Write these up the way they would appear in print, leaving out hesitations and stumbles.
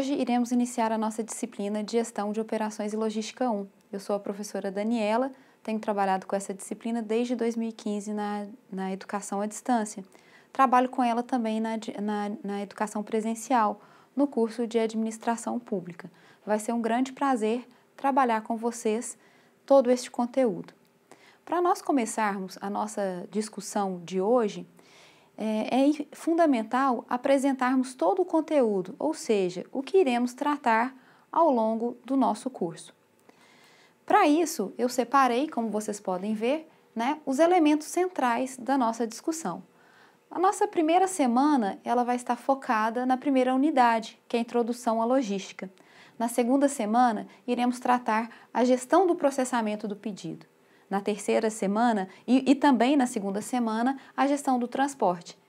Hoje iremos iniciar a nossa disciplina de Gestão de Operações e Logística 1. Eu sou a professora Daniela, tenho trabalhado com essa disciplina desde 2015 na educação à distância. Trabalho com ela também na educação presencial, no curso de Administração Pública. Vai ser um grande prazer trabalhar com vocês todo este conteúdo. Para nós começarmos a nossa discussão de hoje, é fundamental apresentarmos todo o conteúdo, ou seja, o que iremos tratar ao longo do nosso curso. Para isso, eu separei, como vocês podem ver, os elementos centrais da nossa discussão. A nossa primeira semana, ela vai estar focada na primeira unidade, que é a Introdução à Logística. Na segunda semana, iremos tratar a gestão do processamento do pedido. Na terceira semana e também na segunda semana, a gestão do transporte,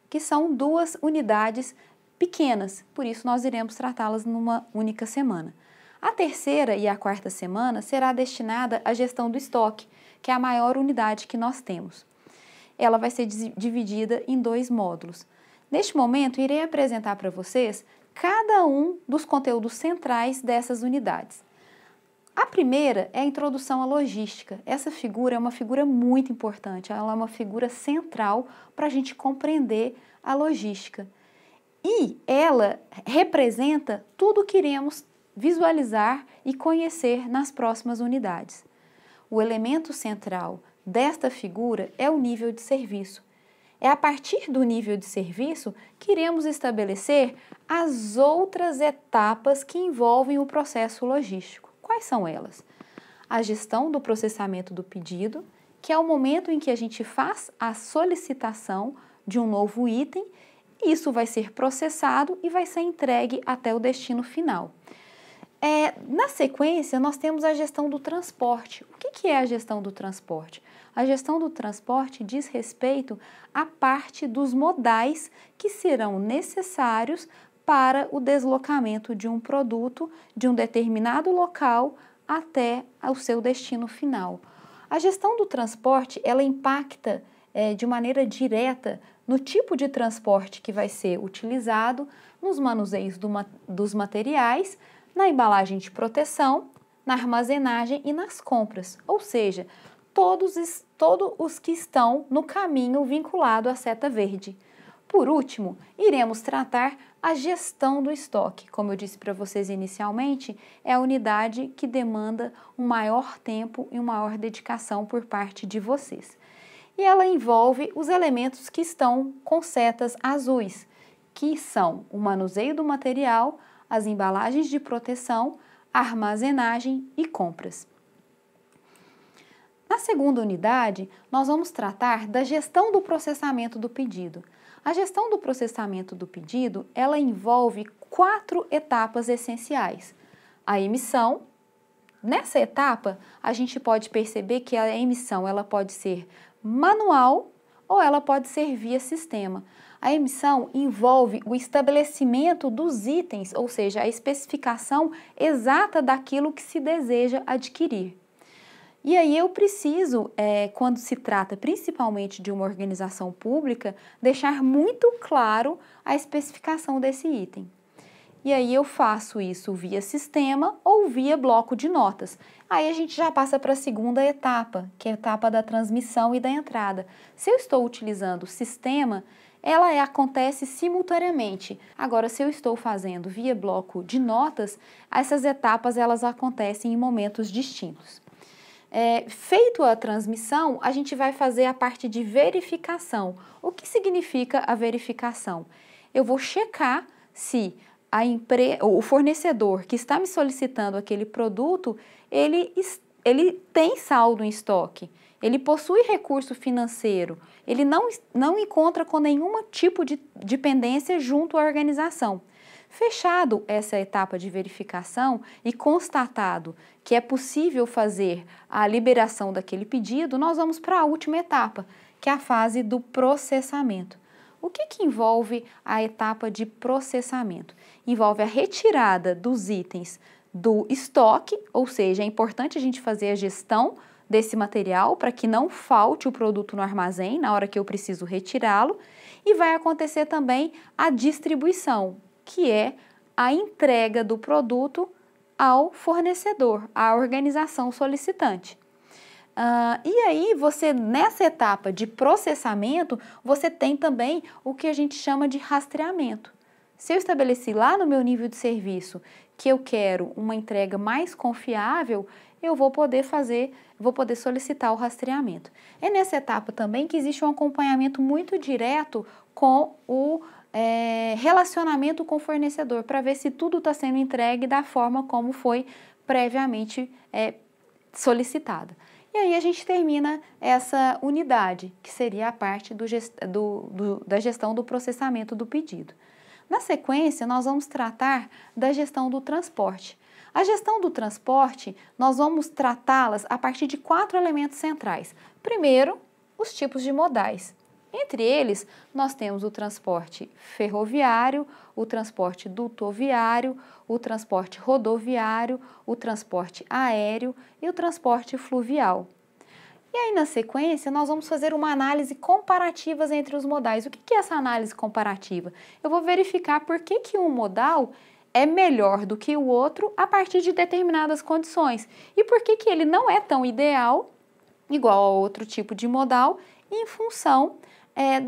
que são duas unidades pequenas, por isso nós iremos tratá-las numa única semana. A terceira e a quarta semana será destinada à gestão do estoque, que é a maior unidade que nós temos. Ela vai ser dividida em 2 módulos. Neste momento, irei apresentar para vocês cada um dos conteúdos centrais dessas unidades. A primeira é a introdução à logística. Essa figura é uma figura muito importante, ela é uma figura central para a gente compreender a logística. E ela representa tudo o que iremos visualizar e conhecer nas próximas unidades. O elemento central desta figura é o nível de serviço. É a partir do nível de serviço que iremos estabelecer as outras etapas que envolvem o processo logístico. Quais são elas? A gestão do processamento do pedido, que é o momento em que a gente faz a solicitação de um novo item, e isso vai ser processado e vai ser entregue até o destino final. Na sequência, nós temos a gestão do transporte. O que é a gestão do transporte? A gestão do transporte diz respeito à parte dos modais que serão necessários para o deslocamento de um produto de um determinado local até o seu destino final. A gestão do transporte, ela impacta de maneira direta no tipo de transporte que vai ser utilizado, nos manuseios dos materiais, na embalagem de proteção, na armazenagem e nas compras, ou seja, todos os que estão no caminho vinculado à seta verde. Por último, iremos tratar a gestão do estoque. Como eu disse para vocês inicialmente, é a unidade que demanda um maior tempo e uma maior dedicação por parte de vocês. E ela envolve os elementos que estão com setas azuis, que são o manuseio do material, as embalagens de proteção, a armazenagem e compras. Na segunda unidade, nós vamos tratar da gestão do processamento do pedido. A gestão do processamento do pedido, ela envolve 4 etapas essenciais. A emissão. Nessa etapa, a gente pode perceber que a emissão ela pode ser manual ou ela pode ser via sistema. A emissão envolve o estabelecimento dos itens, ou seja, a especificação exata daquilo que se deseja adquirir. E aí eu preciso, quando se trata principalmente de uma organização pública, deixar muito claro a especificação desse item. E aí eu faço isso via sistema ou via bloco de notas. Aí a gente já passa para a segunda etapa, que é a etapa da transmissão e da entrada. Se eu estou utilizando o sistema, ela acontece simultaneamente. Agora, se eu estou fazendo via bloco de notas, essas etapas elas acontecem em momentos distintos. Feito a transmissão, a gente vai fazer a parte de verificação. O que significa a verificação? Eu vou checar se o fornecedor que está me solicitando aquele produto, ele tem saldo em estoque, ele possui recurso financeiro, ele não encontra com nenhum tipo de dependência junto à organização. Fechado essa etapa de verificação e constatado que é possível fazer a liberação daquele pedido, nós vamos para a última etapa, que é a fase do processamento. O que envolve a etapa de processamento? Envolve a retirada dos itens do estoque, ou seja, é importante a gente fazer a gestão desse material para que não falte o produto no armazém na hora que eu preciso retirá-lo, e vai acontecer também a distribuição, que é a entrega do produto ao fornecedor, à organização solicitante. E aí, nessa etapa de processamento, você tem também o que a gente chama de rastreamento. Se eu estabeleci lá no meu nível de serviço que eu quero uma entrega mais confiável, eu vou poder solicitar o rastreamento. É nessa etapa também que existe um acompanhamento muito direto com o relacionamento com o fornecedor, para ver se tudo está sendo entregue da forma como foi previamente solicitada. E aí a gente termina essa unidade, que seria a parte da gestão do processamento do pedido. Na sequência, nós vamos tratar da gestão do transporte. A gestão do transporte, nós vamos tratá-las a partir de 4 elementos centrais. Primeiro, os tipos de modais. Entre eles, nós temos o transporte ferroviário, o transporte dutoviário, o transporte rodoviário, o transporte aéreo e o transporte fluvial. E aí, na sequência, nós vamos fazer uma análise comparativa entre os modais. O que é essa análise comparativa? Eu vou verificar por que um modal é melhor do que o outro a partir de determinadas condições e por que ele não é tão ideal, igual a outro tipo de modal, em função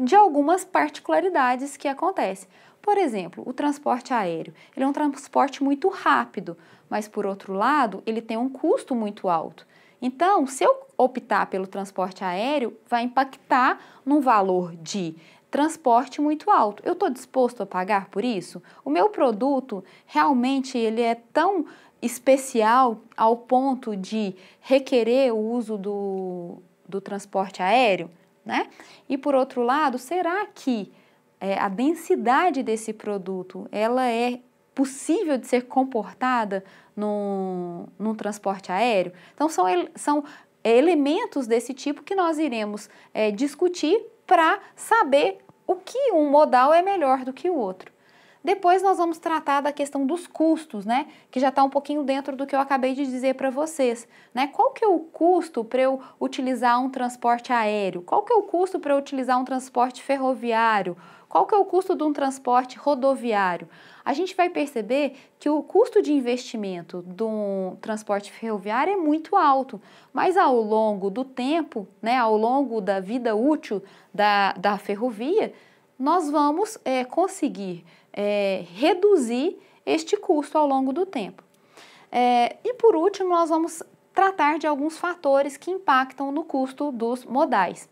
de algumas particularidades que acontecem. Por exemplo, o transporte aéreo, ele é um transporte muito rápido, mas por outro lado, ele tem um custo muito alto. Então, se eu optar pelo transporte aéreo, vai impactar num valor de transporte muito alto. Eu estou disposto a pagar por isso? O meu produto, realmente, ele é tão especial ao ponto de requerer o uso do transporte aéreo, né? E por outro lado, será que a densidade desse produto, ela é possível de ser comportada num transporte aéreo? Então, são elementos desse tipo que nós iremos discutir para saber o que um modal é melhor do que o outro. Depois nós vamos tratar da questão dos custos, né? Que já está um pouquinho dentro do que eu acabei de dizer para vocês, né? Qual que é o custo para eu utilizar um transporte aéreo? Qual que é o custo para eu utilizar um transporte ferroviário? Qual que é o custo de um transporte rodoviário? A gente vai perceber que o custo de investimento de um transporte ferroviário é muito alto, mas ao longo do tempo, né, ao longo da vida útil da ferrovia, nós vamos conseguir reduzir este custo ao longo do tempo. E por último, nós vamos tratar de alguns fatores que impactam no custo dos modais.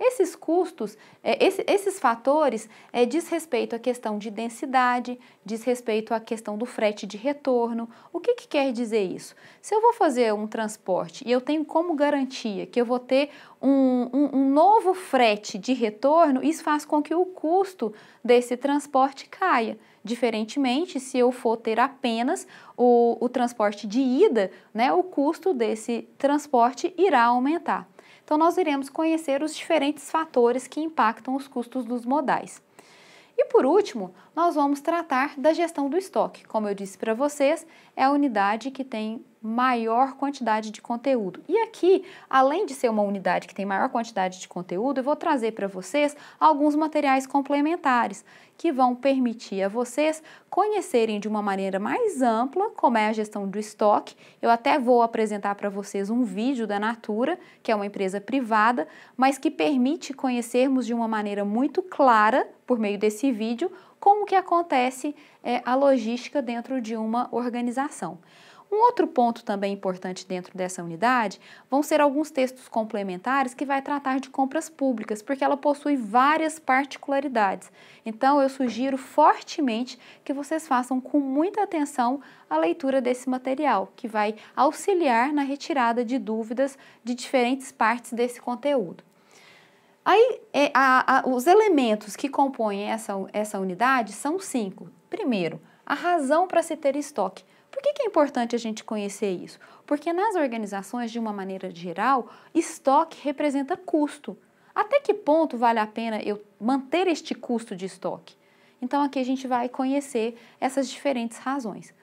Esses custos, esses fatores diz respeito à questão de densidade, diz respeito à questão do frete de retorno. O que quer dizer isso? Se eu vou fazer um transporte e eu tenho como garantia que eu vou ter um novo frete de retorno, isso faz com que o custo desse transporte caia. Diferentemente, se eu for ter apenas o transporte de ida, né, o custo desse transporte irá aumentar. Então, nós iremos conhecer os diferentes fatores que impactam os custos dos modais. E por último, nós vamos tratar da gestão do estoque. Como eu disse para vocês, é a unidade que tem maior quantidade de conteúdo. E aqui, além de ser uma unidade que tem maior quantidade de conteúdo, eu vou trazer para vocês alguns materiais complementares que vão permitir a vocês conhecerem de uma maneira mais ampla como é a gestão do estoque. Eu até vou apresentar para vocês um vídeo da Natura, que é uma empresa privada, mas que permite conhecermos de uma maneira muito clara, por meio desse vídeo, como que acontece a logística dentro de uma organização. Um outro ponto também importante dentro dessa unidade vão ser alguns textos complementares que vai tratar de compras públicas, porque ela possui várias particularidades. Então, eu sugiro fortemente que vocês façam com muita atenção a leitura desse material, que vai auxiliar na retirada de dúvidas de diferentes partes desse conteúdo. Aí, os elementos que compõem essa unidade são 5. Primeiro, a razão para se ter estoque. Por que é importante a gente conhecer isso? Porque nas organizações, de uma maneira geral, estoque representa custo. Até que ponto vale a pena eu manter este custo de estoque? Então, aqui a gente vai conhecer essas diferentes razões.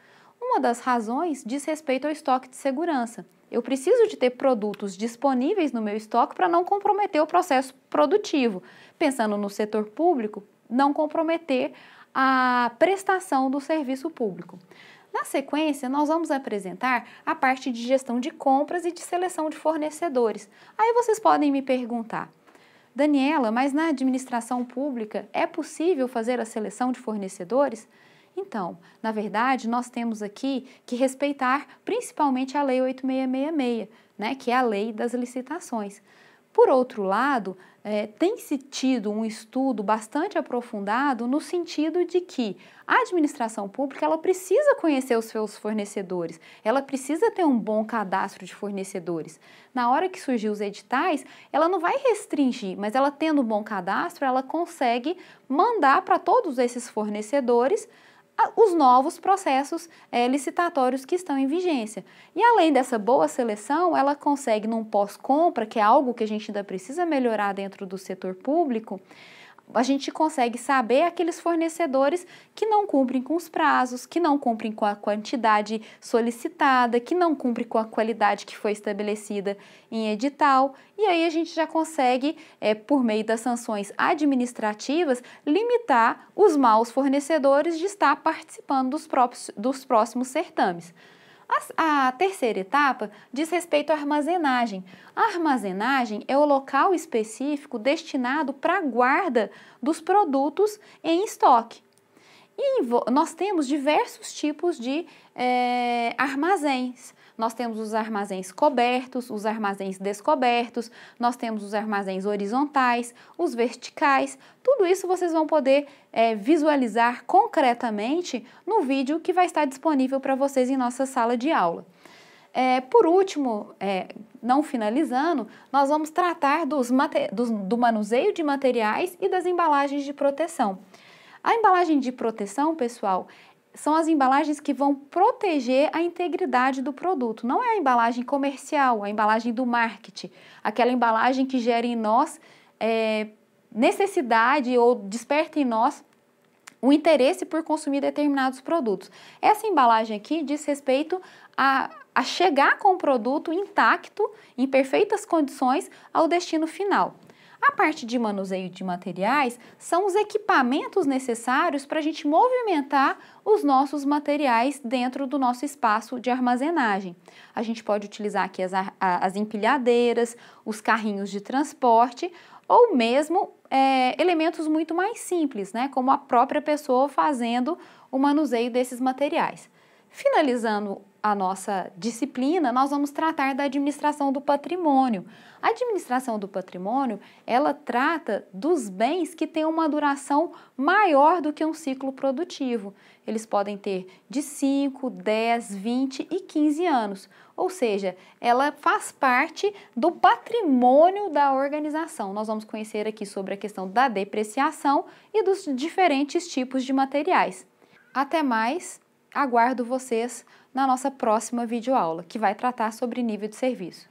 Uma das razões diz respeito ao estoque de segurança. Eu preciso de ter produtos disponíveis no meu estoque para não comprometer o processo produtivo. Pensando no setor público, não comprometer a prestação do serviço público. Na sequência, nós vamos apresentar a parte de gestão de compras e de seleção de fornecedores. Aí vocês podem me perguntar: Daniela, mas na administração pública é possível fazer a seleção de fornecedores? Então, na verdade, nós temos aqui que respeitar principalmente a Lei 8666, né, que é a lei das licitações. Por outro lado, tem-se tido um estudo bastante aprofundado no sentido de que a administração pública ela precisa conhecer os seus fornecedores, ela precisa ter um bom cadastro de fornecedores. Na hora que surgir os editais, ela não vai restringir, mas ela tendo um bom cadastro, ela consegue mandar para todos esses fornecedores os novos processos licitatórios que estão em vigência. E além dessa boa seleção, ela consegue num pós-compra, que é algo que a gente ainda precisa melhorar dentro do setor público, a gente consegue saber aqueles fornecedores que não cumprem com os prazos, que não cumprem com a quantidade solicitada, que não cumprem com a qualidade que foi estabelecida em edital. E aí a gente já consegue, por meio das sanções administrativas, limitar os maus fornecedores de estar participando dos próximos certames. A terceira etapa diz respeito à armazenagem. A armazenagem é o local específico destinado para a guarda dos produtos em estoque. E nós temos diversos tipos de armazéns. Nós temos os armazéns cobertos, os armazéns descobertos, nós temos os armazéns horizontais, os verticais. Tudo isso vocês vão poder visualizar concretamente no vídeo que vai estar disponível para vocês em nossa sala de aula. Por último, não finalizando, nós vamos tratar do manuseio de materiais e das embalagens de proteção. A embalagem de proteção, pessoal, são as embalagens que vão proteger a integridade do produto. Não é a embalagem comercial, a embalagem do marketing, aquela embalagem que gera em nós necessidade ou desperta em nós o interesse por consumir determinados produtos. Essa embalagem aqui diz respeito a chegar com o produto intacto, em perfeitas condições, ao destino final. A parte de manuseio de materiais são os equipamentos necessários para a gente movimentar os nossos materiais dentro do nosso espaço de armazenagem. A gente pode utilizar aqui as empilhadeiras, os carrinhos de transporte ou mesmo elementos muito mais simples, né, como a própria pessoa fazendo o manuseio desses materiais. Finalizando a nossa disciplina, nós vamos tratar da administração do patrimônio. A administração do patrimônio, ela trata dos bens que têm uma duração maior do que um ciclo produtivo. Eles podem ter de 5, 10, 20 e 15 anos. Ou seja, ela faz parte do patrimônio da organização. Nós vamos conhecer aqui sobre a questão da depreciação e dos diferentes tipos de materiais. Até mais! Aguardo vocês na nossa próxima videoaula, que vai tratar sobre nível de serviço.